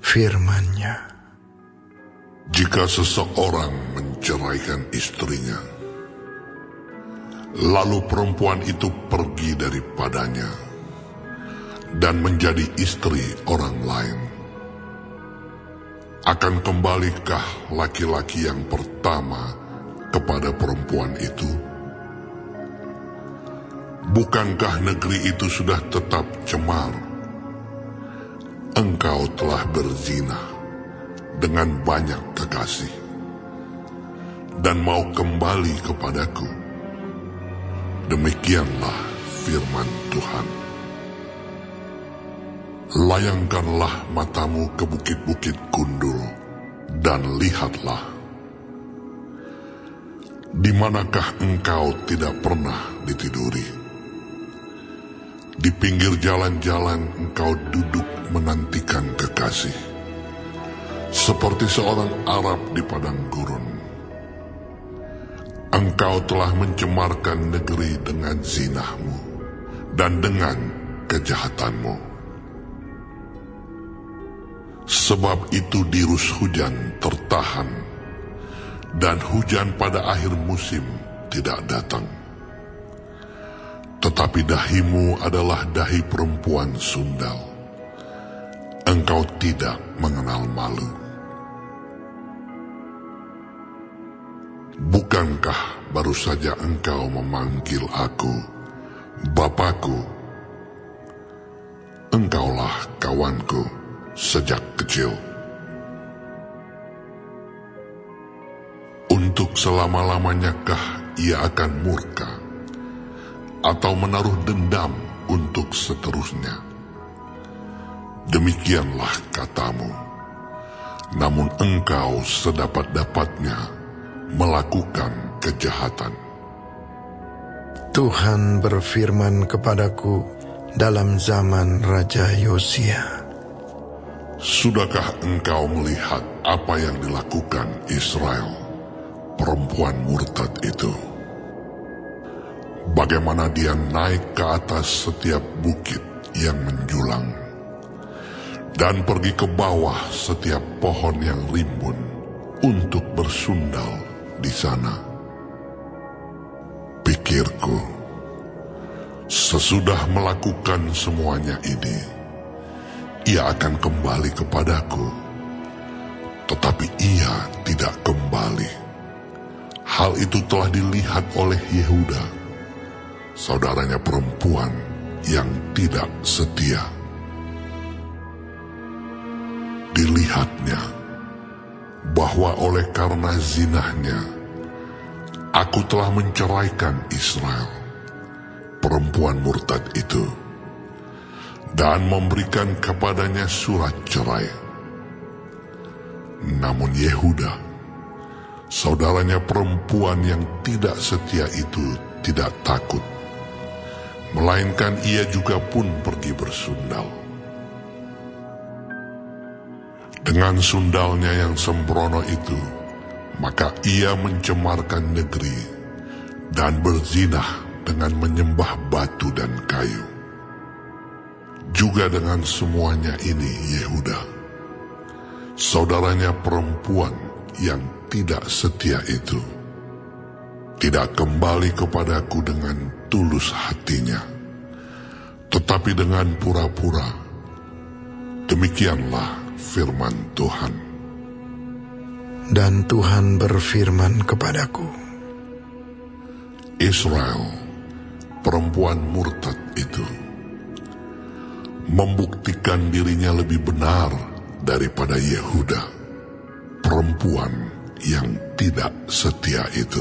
firman-Nya. Jika seseorang menceraikan istrinya, lalu perempuan itu pergi daripadanya dan menjadi istri orang lain, akan kembalikah laki-laki yang pertama kepada perempuan itu? Bukankah negeri itu sudah tetap cemar? Engkau telah berzina dengan banyak kekasih dan mau kembali kepadaku. Demikianlah firman Tuhan. Layangkanlah matamu ke bukit-bukit gundul dan lihatlah. Di manakah engkau tidak pernah ditiduri? Di pinggir jalan-jalan engkau duduk menantikan kekasih, seperti seorang Arab di padang gurun. Engkau telah mencemarkan negeri dengan zinahmu dan dengan kejahatanmu. Sebab itu dirus hujan tertahan, dan hujan pada akhir musim tidak datang. Tetapi dahimu adalah dahi perempuan sundal. Engkau tidak mengenal malu. Bukankah baru saja engkau memanggil aku, Bapakku? Engkaulah kawanku sejak kecil. Untuk selama-lamanyakah ia akan murka, atau menaruh dendam untuk seterusnya? Demikianlah katamu, namun engkau sedapat-dapatnya melakukan kejahatan. Tuhan berfirman kepadaku dalam zaman Raja Yosia. Sudahkah engkau melihat apa yang dilakukan Israel, perempuan murtad itu? Bagaimana dia naik ke atas setiap bukit yang menjulang, dan pergi ke bawah setiap pohon yang rimbun untuk bersundal di sana. Pikirku, sesudah melakukan semuanya ini, ia akan kembali kepadaku, tetapi ia tidak kembali. Hal itu telah dilihat oleh Yehuda, saudaranya perempuan yang tidak setia. Dilihatnya bahwa oleh karena zinahnya, aku telah menceraikan Israel, perempuan murtad itu, dan memberikan kepadanya surat cerai. Namun Yehuda, saudaranya perempuan yang tidak setia itu, tidak takut, melainkan ia juga pun pergi bersundal. Dengan sundalnya yang sembrono itu, maka ia mencemarkan negeri dan berzinah dengan menyembah batu dan kayu. Juga dengan semuanya ini Yehuda, saudaranya perempuan yang tidak setia itu, tidak kembali kepadaku dengan tulus hatinya, tetapi dengan pura-pura. Demikianlah firman Tuhan. Dan Tuhan berfirman kepadaku, Israel, perempuan murtad itu, membuktikan dirinya lebih benar daripada Yehuda, perempuan yang tidak setia itu.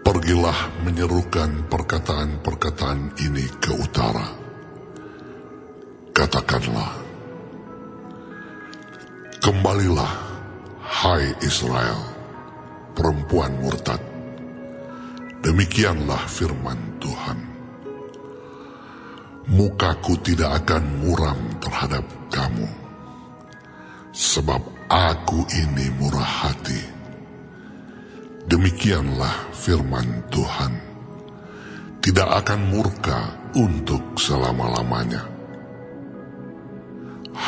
Pergilah menyerukan perkataan-perkataan ini ke utara. Katakanlah, kembalilah, hai Israel, perempuan murtad. Demikianlah firman Tuhan. Mukaku tidak akan muram terhadap kamu, sebab aku ini murah hati. Demikianlah firman Tuhan. Tidak akan murka untuk selama-lamanya.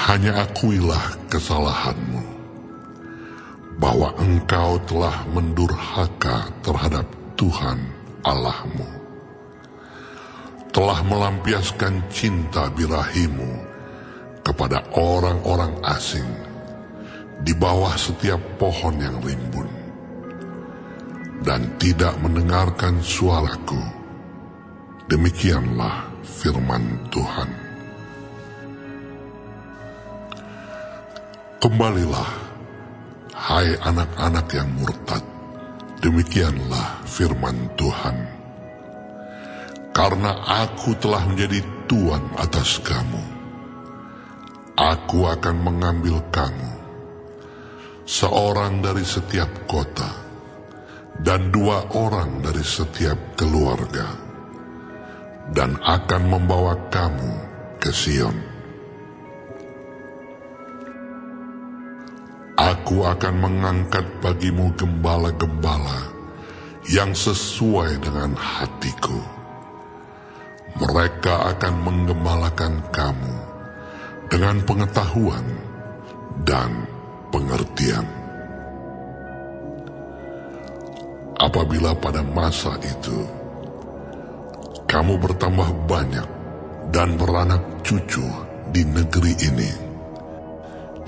hanya akuilah kesalahanmu, bahwa engkau telah mendurhaka terhadap Tuhan Allahmu, telah melampiaskan cinta birahimu kepada orang-orang asing di bawah setiap pohon yang rimbun, dan tidak mendengarkan suaraku. Demikianlah firman Tuhan. Kembalilah, hai anak-anak yang murtad, demikianlah firman Tuhan. Karena aku telah menjadi tuan atas kamu, aku akan mengambil kamu, seorang dari setiap kota, dan 2 orang dari setiap keluarga, dan akan membawa kamu ke Sion. Aku akan mengangkat bagimu gembala-gembala yang sesuai dengan hatiku. Mereka akan menggembalakan kamu dengan pengetahuan dan pengertian. Apabila pada masa itu kamu bertambah banyak dan beranak cucu di negeri ini,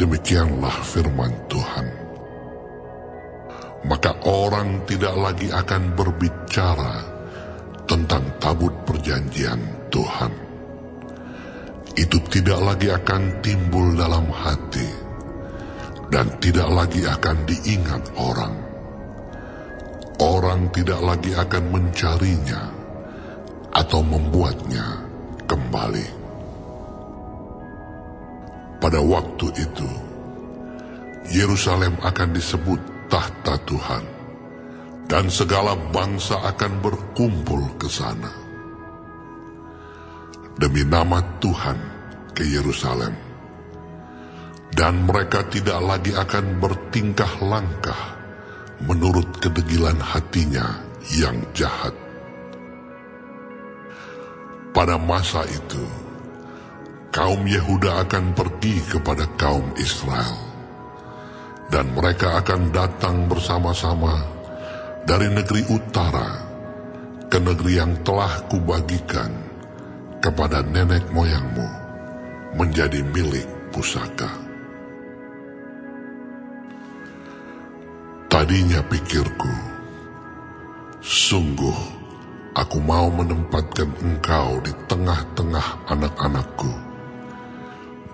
demikianlah firman Tuhan, maka orang tidak lagi akan berbicara tentang tabut perjanjian Tuhan. Itu tidak lagi akan timbul dalam hati, dan tidak lagi akan diingat orang. Orang tidak lagi akan mencarinya atau membuatnya kembali. Pada waktu itu, Yerusalem akan disebut tahta Tuhan, dan segala bangsa akan berkumpul ke sana. Demi nama Tuhan ke Yerusalem, dan mereka tidak lagi akan bertingkah langkah menurut kedegilan hatinya yang jahat. Pada masa itu, kaum Yehuda akan pergi kepada kaum Israel, dan mereka akan datang bersama-sama dari negeri utara ke negeri yang telah kubagikan kepada nenek moyangmu menjadi milik pusaka. Tadinya pikirku, sungguh aku mau menempatkan engkau di tengah-tengah anak-anakku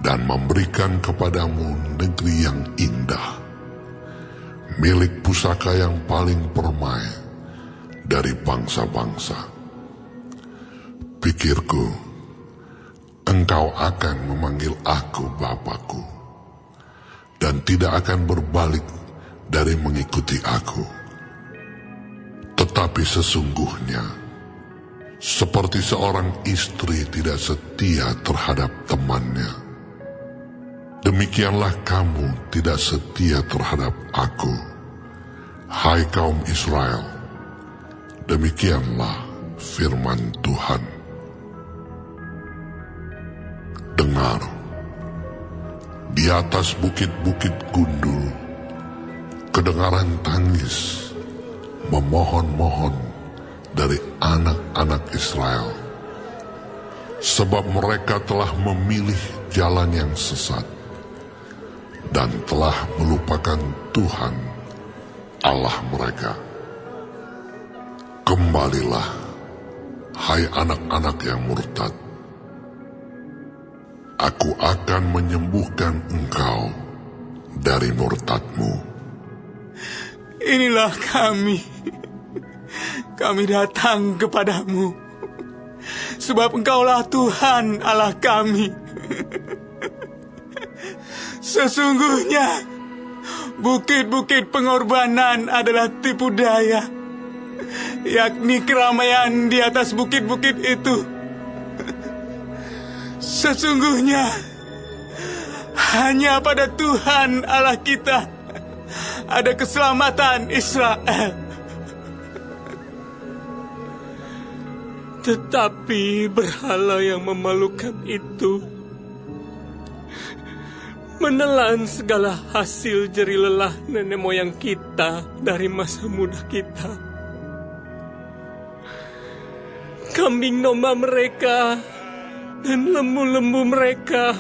dan memberikan kepadamu negeri yang indah, milik pusaka yang paling permai dari bangsa-bangsa. Pikirku, engkau akan memanggil aku Bapakku, dan tidak akan berbalik dari mengikuti aku. Tetapi sesungguhnya, seperti seorang istri tidak setia terhadap temannya, demikianlah kamu tidak setia terhadap aku, hai kaum Israel. Demikianlah firman Tuhan. Dengar, di atas bukit-bukit gundul, kedengaran tangis, memohon-mohon dari anak-anak Israel, sebab mereka telah memilih jalan yang sesat dan telah melupakan Tuhan Allah mereka. Kembalilah, hai anak-anak yang murtad. Aku akan menyembuhkan engkau dari murtadmu. Inilah kami datang kepadamu, sebab engkaulah Tuhan Allah kami. Sesungguhnya, bukit-bukit pengorbanan adalah tipu daya, yakni keramaian di atas bukit-bukit itu. Sesungguhnya, hanya pada Tuhan Allah kita ada keselamatan Israel. Tetapi berhala yang memalukan itu menelan segala hasil jerih lelah nenek moyang kita dari masa muda kita. Kambing domba mereka dan lembu-lembu mereka,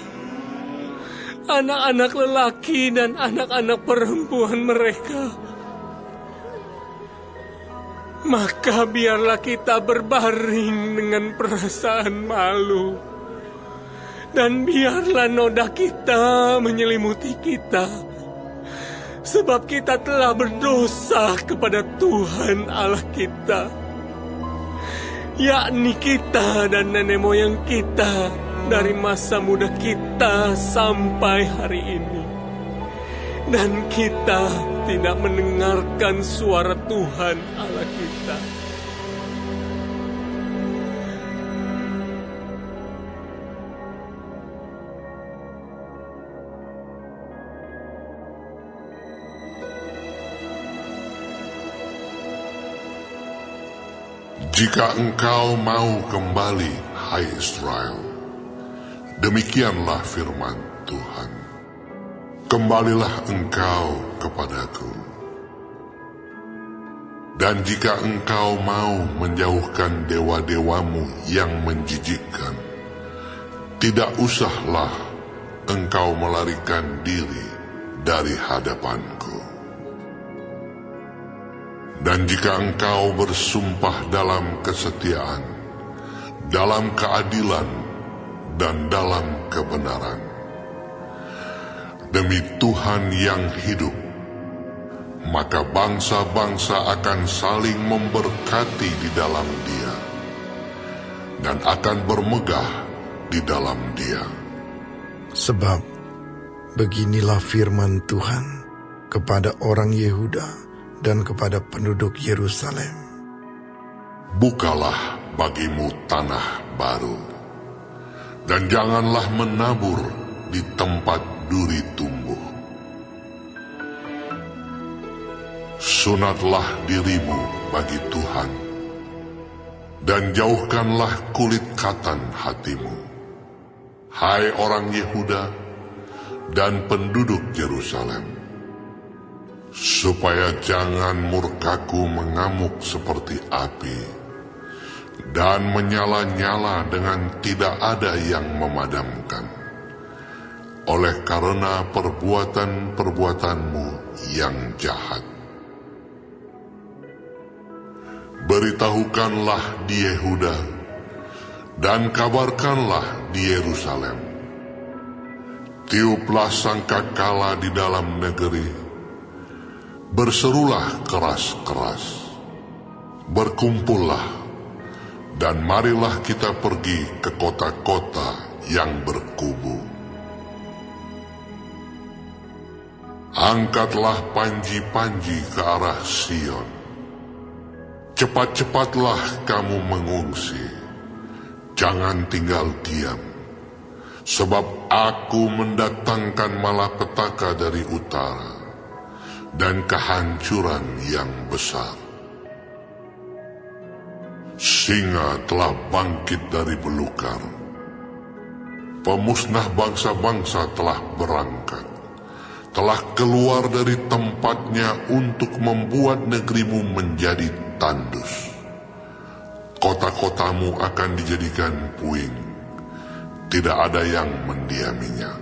anak-anak lelaki dan anak-anak perempuan mereka. Maka biarlah kita berbaring dengan perasaan malu, dan biarlah noda kita menyelimuti kita, sebab kita telah berdosa kepada Tuhan Allah kita, yakni kita dan nenek moyang kita dari masa muda kita sampai hari ini. Dan kita tidak mendengarkan suara Tuhan Allah kita. Jika engkau mau kembali, hai Israel, demikianlah firman Tuhan. Kembalilah engkau kepadaku. Dan jika engkau mau menjauhkan dewa-dewamu yang menjijikkan, tidak usahlah engkau melarikan diri dari hadapanku. Dan jika engkau bersumpah dalam kesetiaan, dalam keadilan, dan dalam kebenaran, demi Tuhan yang hidup, maka bangsa-bangsa akan saling memberkati di dalam Dia, dan akan bermegah di dalam Dia. Sebab beginilah firman Tuhan kepada orang Yehuda dan kepada penduduk Yerusalem. Bukalah bagimu tanah baru, dan janganlah menabur di tempat duri tumbuh. Sunatlah dirimu bagi Tuhan, dan jauhkanlah kulit katan hatimu, hai orang Yehuda dan penduduk Yerusalem, supaya jangan murkaku mengamuk seperti api, dan menyala-nyala dengan tidak ada yang memadamkan, oleh karena perbuatan-perbuatanmu yang jahat. Beritahukanlah di Yehuda, dan kabarkanlah di Yerusalem. Tiuplah sangkakala di dalam negeri, berserulah keras-keras, berkumpullah, dan marilah kita pergi ke kota-kota yang berkubu. Angkatlah panji-panji ke arah Sion. Cepat-cepatlah kamu mengungsi, jangan tinggal diam, sebab aku mendatangkan malapetaka dari utara dan kehancuran yang besar. Singa telah bangkit dari belukar, pemusnah bangsa-bangsa telah berangkat, telah keluar dari tempatnya untuk membuat negerimu menjadi tandus. Kota-kotamu akan dijadikan puing, tidak ada yang mendiaminya.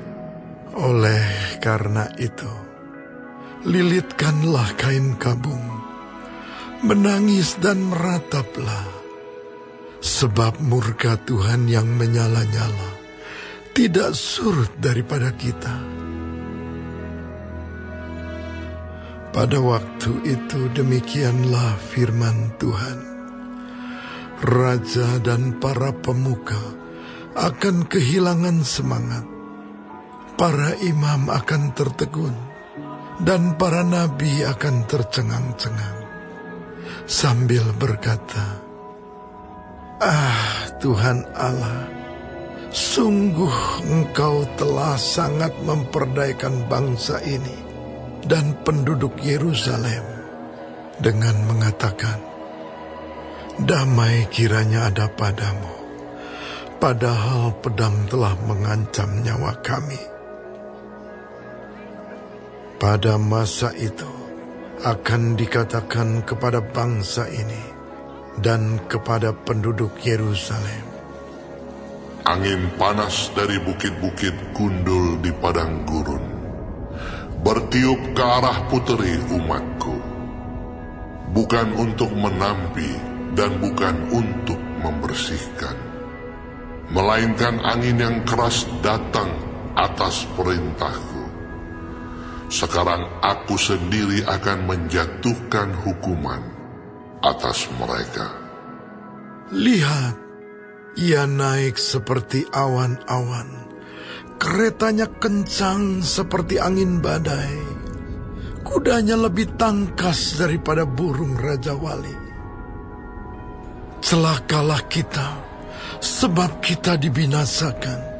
Oleh karena itu, lilitkanlah kain kabung, menangis dan merataplah, sebab murka Tuhan yang menyala-nyala tidak surut daripada kita. Pada waktu itu demikianlah firman Tuhan. Raja dan para pemuka akan kehilangan semangat. Para imam akan tertegun, dan para nabi akan tercengang-cengang, sambil berkata, "Ah, Tuhan Allah, sungguh Engkau telah sangat memperdayakan bangsa ini dan penduduk Yerusalem dengan mengatakan, damai kiranya ada padamu, padahal pedang telah mengancam nyawa kami. Pada masa itu akan dikatakan kepada bangsa ini dan kepada penduduk Yerusalem, angin panas dari bukit-bukit gundul di padang gurun bertiup ke arah puteri umatku, bukan untuk menampi dan bukan untuk membersihkan, melainkan angin yang keras datang atas perintahku. Sekarang aku sendiri akan menjatuhkan hukuman atas mereka. lihat, ia naik seperti awan-awan, keretanya kencang seperti angin badai, kudanya lebih tangkas daripada burung Raja Wali. Celakalah kita, sebab kita dibinasakan.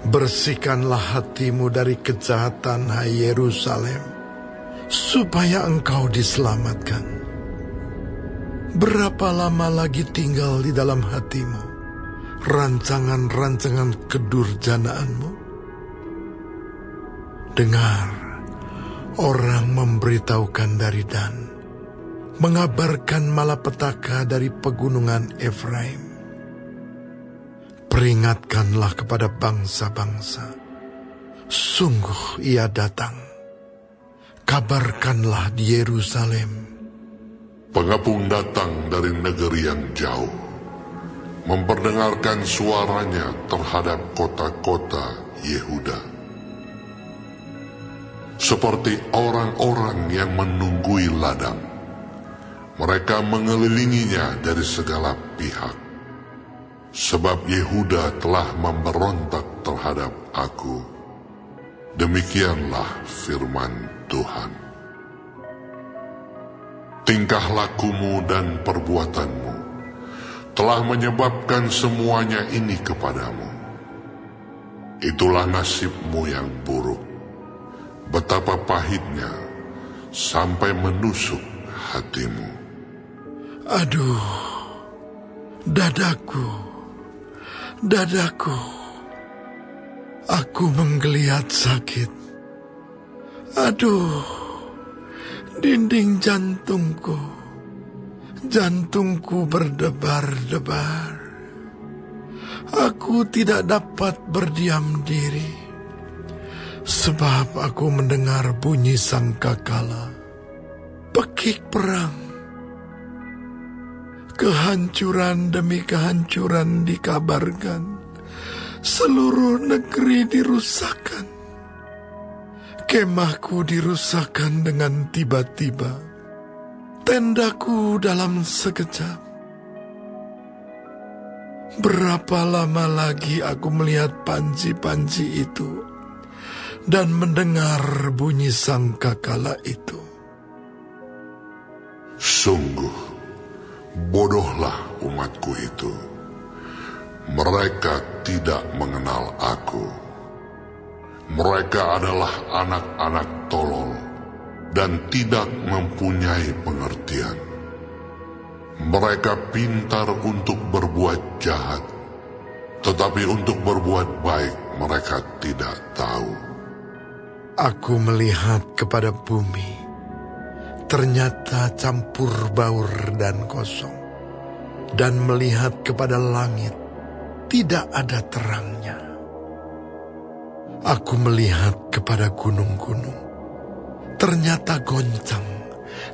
Bersihkanlah hatimu dari kejahatan, hai Yerusalem, supaya engkau diselamatkan. Berapa lama lagi tinggal di dalam hatimu rancangan-rancangan kedurjanaanmu? Dengar, orang memberitahukan dari Dan, mengabarkan malapetaka dari pegunungan Efraim. Peringatkanlah kepada bangsa-bangsa, sungguh ia datang. Kabarkanlah di Yerusalem, Pengepung datang dari negeri yang jauh, memperdengarkan suaranya terhadap kota-kota Yehuda. Seperti orang-orang yang menunggui ladang, mereka mengelilinginya dari segala pihak. Sebab Yehuda telah memberontak terhadap aku. Demikianlah firman Tuhan. Tingkah lakumu dan perbuatanmu telah menyebabkan semuanya ini kepadamu. Itulah nasibmu yang buruk. Betapa pahitnya sampai menusuk hatimu. aduh, dadaku, dadaku, aku menggeliat sakit. Aduh, dinding jantungku, jantungku berdebar-debar. Aku tidak dapat berdiam diri, sebab aku mendengar bunyi sangkakala, pekik perang. Kehancuran demi kehancuran dikabarkan, seluruh negeri dirusakkan. Kemahku dirusakkan dengan tiba-tiba, tendaku dalam sekejap. Berapa lama lagi aku melihat panji-panji itu dan mendengar bunyi sangkakala itu? Sungguh, bodohlah umatku itu. Mereka tidak mengenal aku. Mereka adalah anak-anak tolol dan tidak mempunyai pengertian. Mereka pintar untuk berbuat jahat, tetapi untuk berbuat baik mereka tidak tahu. Aku melihat kepada bumi, ternyata campur baur dan kosong, dan melihat kepada langit, tidak ada terangnya. Aku melihat kepada gunung-gunung, ternyata goncang,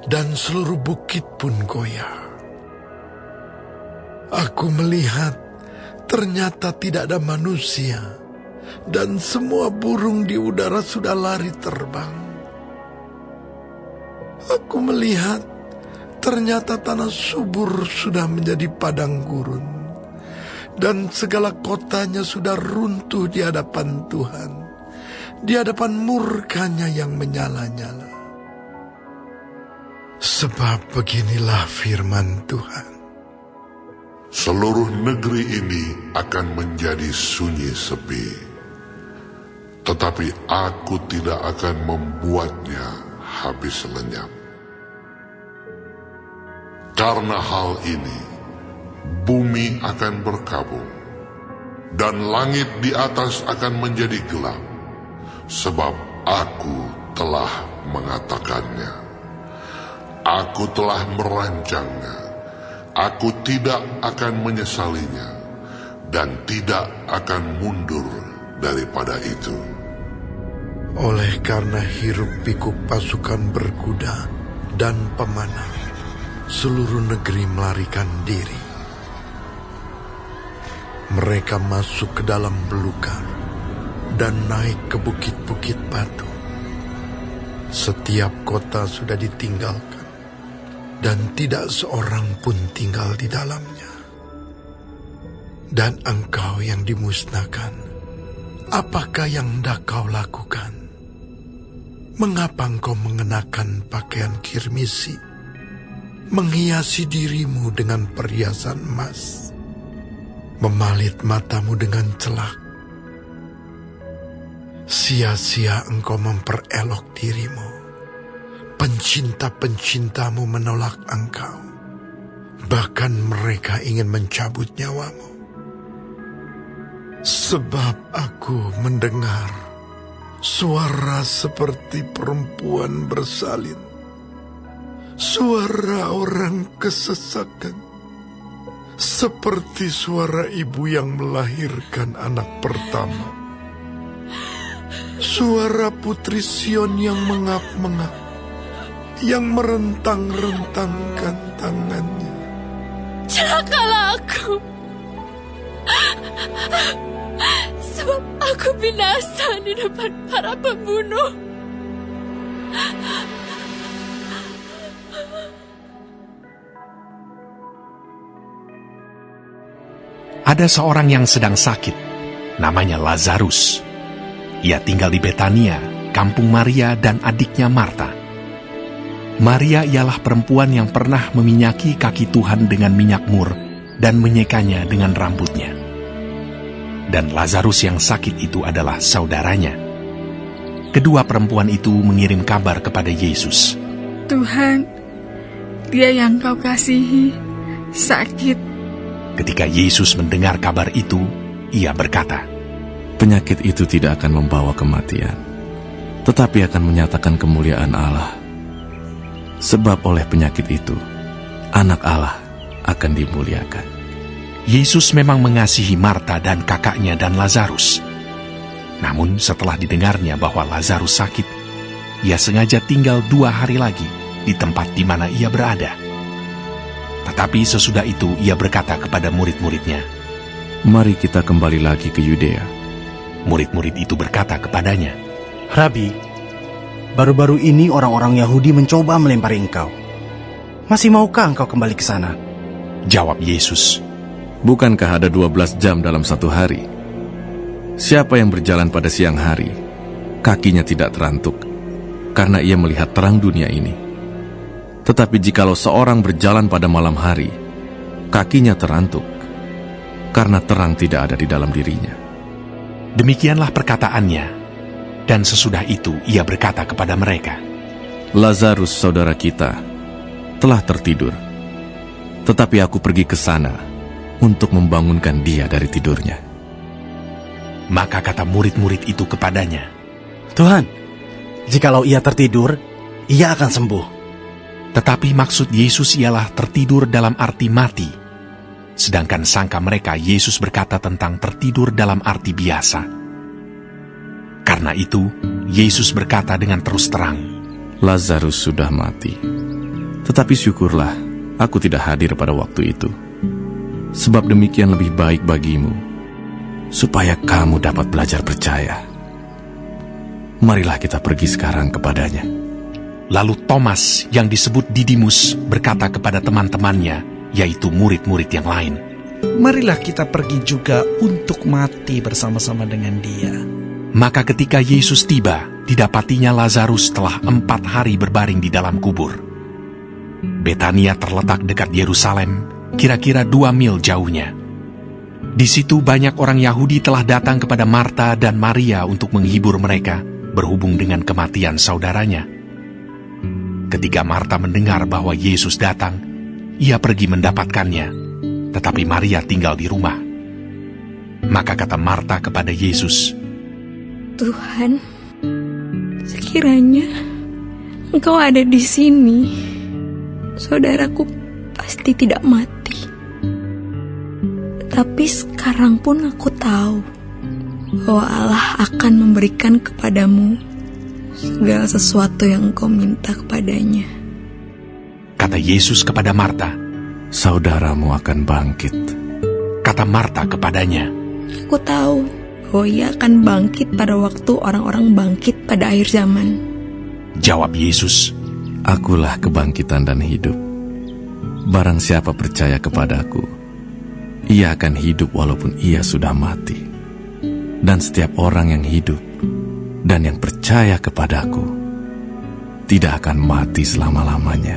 dan seluruh bukit pun goyah. Aku melihat, ternyata tidak ada manusia, dan semua burung di udara sudah lari terbang. Aku melihat, ternyata tanah subur sudah menjadi padang gurun, dan segala kotanya sudah runtuh di hadapan Tuhan, di hadapan murkanya yang menyala-nyala. Sebab beginilah firman Tuhan. Seluruh negeri ini akan menjadi sunyi sepi, tetapi aku tidak akan membuatnya habis lenyap. Karena hal ini, bumi akan berkabung, dan langit di atas akan menjadi gelap, sebab aku telah mengatakannya. Aku telah merancangnya, aku tidak akan menyesalinya, dan tidak akan mundur daripada itu. Oleh karena hiruk-pikuk pasukan berkuda dan pemanah, seluruh negeri melarikan diri. Mereka masuk ke dalam belukar dan naik ke bukit-bukit batu. Setiap kota sudah ditinggalkan, dan tidak seorang pun tinggal di dalamnya. Dan engkau yang dimusnahkan, apakah yang hendak kau lakukan? Mengapa engkau mengenakan pakaian kirmisi, menghiasi dirimu dengan perhiasan emas, memalit matamu dengan celak? Sia-sia engkau memperelok dirimu. Pencinta-pencintamu menolak engkau. Bahkan mereka ingin mencabut nyawamu. Sebab aku mendengar suara seperti perempuan bersalin, suara orang kesesakan, seperti suara ibu yang melahirkan anak pertama. Suara putri Sion yang mengap-mengap, yang merentang-rentangkan tangannya. Celakalah aku, sebab aku binasa di depan para pembunuh. Ada seorang yang sedang sakit, namanya Lazarus. Ia tinggal di Betania, kampung Maria dan adiknya Marta. Maria ialah perempuan yang pernah meminyaki kaki Tuhan dengan minyak mur dan menyekanya dengan rambutnya. Dan Lazarus yang sakit itu adalah saudaranya. Kedua perempuan itu mengirim kabar kepada Yesus. Tuhan, dia yang kau kasihi sakit. Ketika Yesus mendengar kabar itu, ia berkata, penyakit itu tidak akan membawa kematian, tetapi akan menyatakan kemuliaan Allah. Sebab oleh penyakit itu, anak Allah akan dimuliakan. Yesus memang mengasihi Marta dan kakaknya dan Lazarus. Namun setelah didengarnya bahwa Lazarus sakit, ia sengaja tinggal 2 hari lagi di tempat di mana ia berada. Tetapi sesudah itu ia berkata kepada murid-muridnya, mari kita kembali lagi ke Yudea. Murid-murid itu berkata kepadanya, Rabi, baru-baru ini orang-orang Yahudi mencoba melempari engkau. Masih maukah engkau kembali ke sana? Jawab Yesus, bukankah ada 12 jam dalam satu hari? Siapa yang berjalan pada siang hari, kakinya tidak terantuk, karena ia melihat terang dunia ini. Tetapi jikalau seorang berjalan pada malam hari, kakinya terantuk, karena terang tidak ada di dalam dirinya. Demikianlah perkataannya, dan sesudah itu ia berkata kepada mereka, Lazarus saudara kita telah tertidur, tetapi aku pergi ke sana untuk membangunkan dia dari tidurnya. Maka kata murid-murid itu kepadanya, Tuhan, jikalau ia tertidur, ia akan sembuh. Tetapi maksud Yesus ialah tertidur dalam arti mati. Sedangkan sangka mereka Yesus berkata tentang tertidur dalam arti biasa. Karena itu, Yesus berkata dengan terus terang, Lazarus sudah mati. Tetapi syukurlah, aku tidak hadir pada waktu itu. Sebab demikian lebih baik bagimu, supaya kamu dapat belajar percaya. Marilah kita pergi sekarang kepadanya. Lalu Thomas yang disebut Didimus berkata kepada teman-temannya, yaitu murid-murid yang lain, marilah kita pergi juga untuk mati bersama-sama dengan dia. Maka ketika Yesus tiba, didapatinya Lazarus telah 4 hari berbaring di dalam kubur. Betania terletak dekat Yerusalem, kira-kira 2 mil jauhnya. Di situ banyak orang Yahudi telah datang kepada Marta dan Maria untuk menghibur mereka, berhubung dengan kematian saudaranya. Ketika Marta mendengar bahwa Yesus datang, ia pergi mendapatkannya, tetapi Maria tinggal di rumah. Maka kata Marta kepada Yesus, Tuhan, Sekiranya Engkau ada di sini, saudaraku pasti tidak mati. Tapi sekarang pun aku tahu bahwa Allah akan memberikan kepadamu segala sesuatu yang engkau minta kepadanya. Kata Yesus kepada Marta, saudaramu akan bangkit. Kata Marta kepadanya, aku tahu bahwa ia akan bangkit pada waktu orang-orang bangkit pada akhir zaman. Jawab Yesus, akulah kebangkitan dan hidup. Barang siapa percaya kepadaku, ia akan hidup walaupun ia sudah mati. Dan setiap orang yang hidup dan yang percaya kepadaku tidak akan mati selama-lamanya.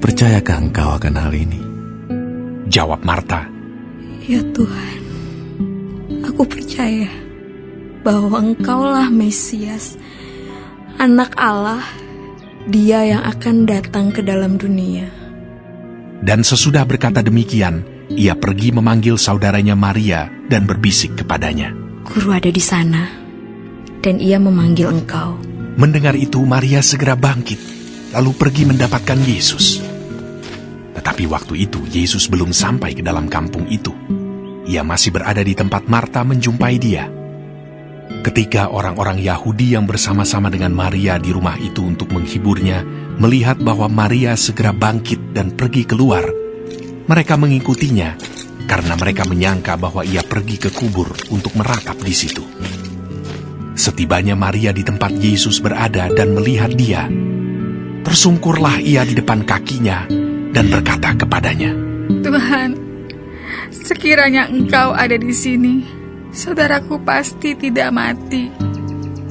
Percayakah engkau akan hal ini? Jawab Marta, ya Tuhan, aku percaya bahwa Engkaulah Mesias, Anak Allah, Dia yang akan datang ke dalam dunia. Dan sesudah berkata demikian, ia pergi memanggil saudaranya Maria dan berbisik kepadanya, Guru ada di sana, dan ia memanggil engkau. Mendengar itu, Maria segera bangkit, lalu pergi mendapatkan Yesus. Tetapi waktu itu, Yesus belum sampai ke dalam kampung itu. Ia masih berada di tempat Marta menjumpai dia. Ketika orang-orang Yahudi yang bersama-sama dengan Maria di rumah itu untuk menghiburnya, melihat bahwa Maria segera bangkit dan pergi keluar, mereka mengikutinya karena mereka menyangka bahwa ia pergi ke kubur untuk meratap di situ. Setibanya Maria di tempat Yesus berada dan melihat dia, tersungkurlah ia di depan kakinya dan berkata kepadanya, Tuhan, sekiranya Engkau ada di sini, saudaraku pasti tidak mati.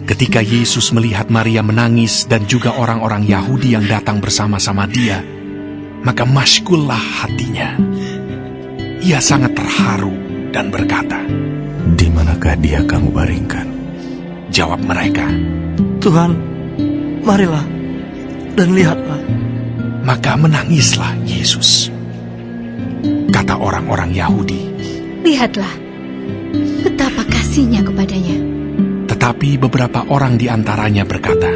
Ketika Yesus melihat Maria menangis dan juga orang-orang Yahudi yang datang bersama-sama dia, maka masykullah hatinya. Ia sangat terharu dan berkata, di manakah dia kamu baringkan? Jawab mereka, Tuhan, marilah dan lihatlah. Maka menangislah Yesus. Kata orang-orang Yahudi, lihatlah betapa kasihnya kepadanya. Tetapi beberapa orang di antaranya berkata,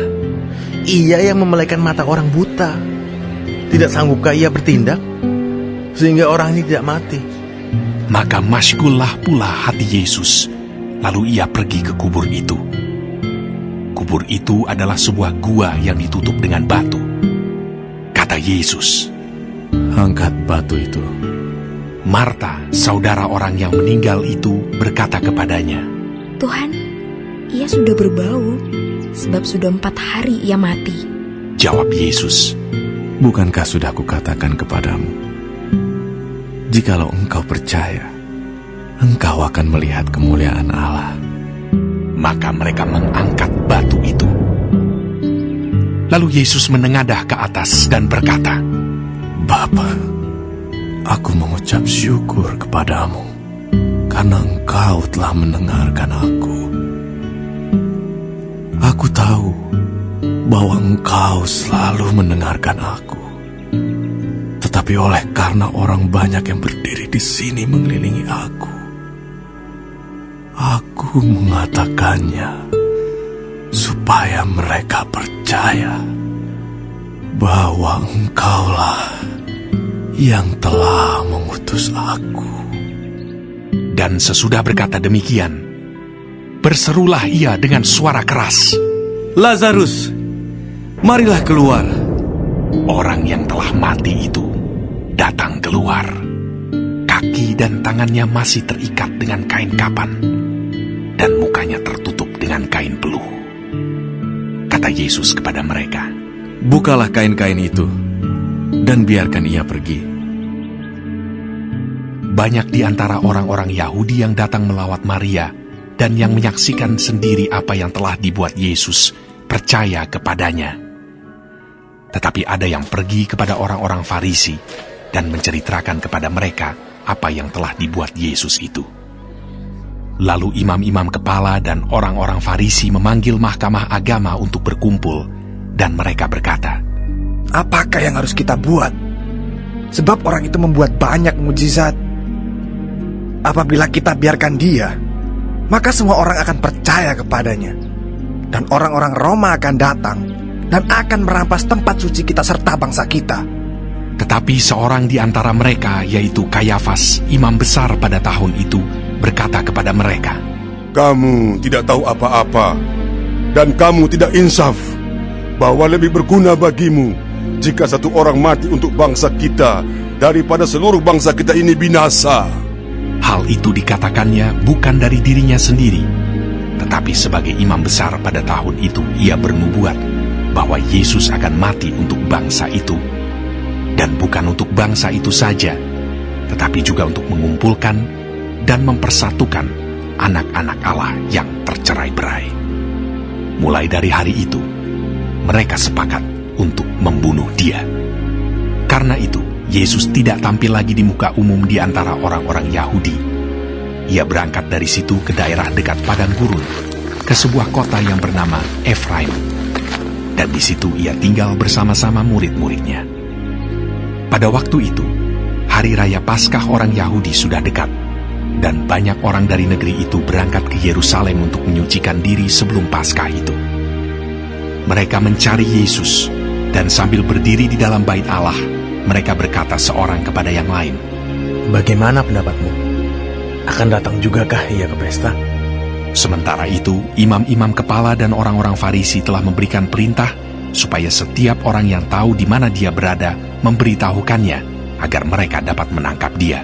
ia yang memelaikan mata orang buta. Tidak sanggupkah ia bertindak sehingga orang ini tidak mati? Maka masykullah pula hati Yesus. Lalu ia pergi ke kubur itu. Kubur itu adalah sebuah gua yang ditutup dengan batu. Kata Yesus, angkat batu itu. Marta, saudara orang yang meninggal itu, berkata kepadanya, Tuhan, ia sudah berbau, sebab sudah 4 hari ia mati. Jawab Yesus, bukankah sudah kukatakan kepadamu, jikalau engkau percaya, engkau akan melihat kemuliaan Allah. Maka mereka mengangkat batu itu. Lalu Yesus menengadah ke atas dan berkata, Bapa, aku mengucap syukur kepadamu, karena engkau telah mendengarkan aku. Aku tahu bahwa engkau selalu mendengarkan aku. Tetapi oleh karena orang banyak yang berdiri di sini mengelilingi aku mengatakannya supaya mereka percaya bahwa engkaulah yang telah mengutus aku. Dan sesudah berkata demikian, berserulah ia dengan suara keras, Lazarus, marilah keluar. Orang yang telah mati itu datang keluar. Kaki dan tangannya masih terikat dengan kain kapan, dan mukanya tertutup dengan kain peluh. Kata Yesus kepada mereka, bukalah kain-kain itu, dan biarkan ia pergi. Banyak di antara orang-orang Yahudi yang datang melawat Maria, dan yang menyaksikan sendiri apa yang telah dibuat Yesus, percaya kepadanya. Tetapi ada yang pergi kepada orang-orang Farisi, dan menceritakan kepada mereka apa yang telah dibuat Yesus itu. Lalu imam-imam kepala dan orang-orang Farisi memanggil mahkamah agama untuk berkumpul, dan mereka berkata, apakah yang harus kita buat? Sebab orang itu membuat banyak mukjizat. Apabila kita biarkan dia, maka semua orang akan percaya kepadanya. dan orang-orang Roma akan datang dan akan merampas tempat suci kita serta bangsa kita. Tetapi seorang di antara mereka, yaitu Kayafas, imam besar pada tahun itu, berkata kepada mereka, "Kamu tidak tahu apa-apa, dan kamu tidak insaf, bahwa lebih berguna bagimu jika satu orang mati untuk bangsa kita daripada seluruh bangsa kita ini binasa." Hal itu dikatakannya bukan dari dirinya sendiri, tetapi sebagai imam besar pada tahun itu ia bernubuat bahwa Yesus akan mati untuk bangsa itu. Dan bukan untuk bangsa itu saja, tetapi juga untuk mengumpulkan dan mempersatukan anak-anak Allah yang tercerai-berai. Mulai dari hari itu, mereka sepakat untuk membunuh dia. Karena itu, Yesus tidak tampil lagi di muka umum di antara orang-orang Yahudi. Ia berangkat dari situ ke daerah dekat padang gurun, ke sebuah kota yang bernama Efraim. Dan di situ ia tinggal bersama-sama murid-muridnya. Pada waktu itu, hari raya Paskah orang Yahudi sudah dekat, dan banyak orang dari negeri itu berangkat ke Yerusalem untuk menyucikan diri sebelum Paskah itu. Mereka mencari Yesus, dan sambil berdiri di dalam bait Allah, mereka berkata seorang kepada yang lain, "Bagaimana pendapatmu? Akan datang jugakah ia ke pesta?" Sementara itu, imam-imam kepala dan orang-orang Farisi telah memberikan perintah supaya setiap orang yang tahu di mana dia berada memberitahukannya agar mereka dapat menangkap dia.